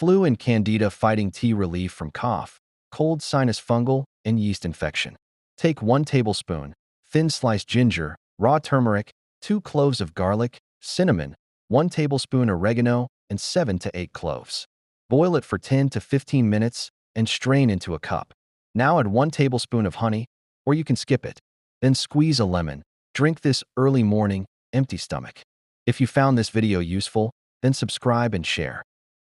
Flu and candida fighting tea relief from cough, cold, sinus, fungal, and yeast infection. Take 1 tablespoon, thin sliced ginger, raw turmeric, 2 cloves of garlic, cinnamon, 1 tablespoon oregano, and 7 to 8 cloves. Boil it for 10 to 15 minutes and strain into a cup. Now add 1 tablespoon of honey, or you can skip it. Then squeeze a lemon. Drink this early morning, empty stomach. If you found this video useful, then subscribe and share.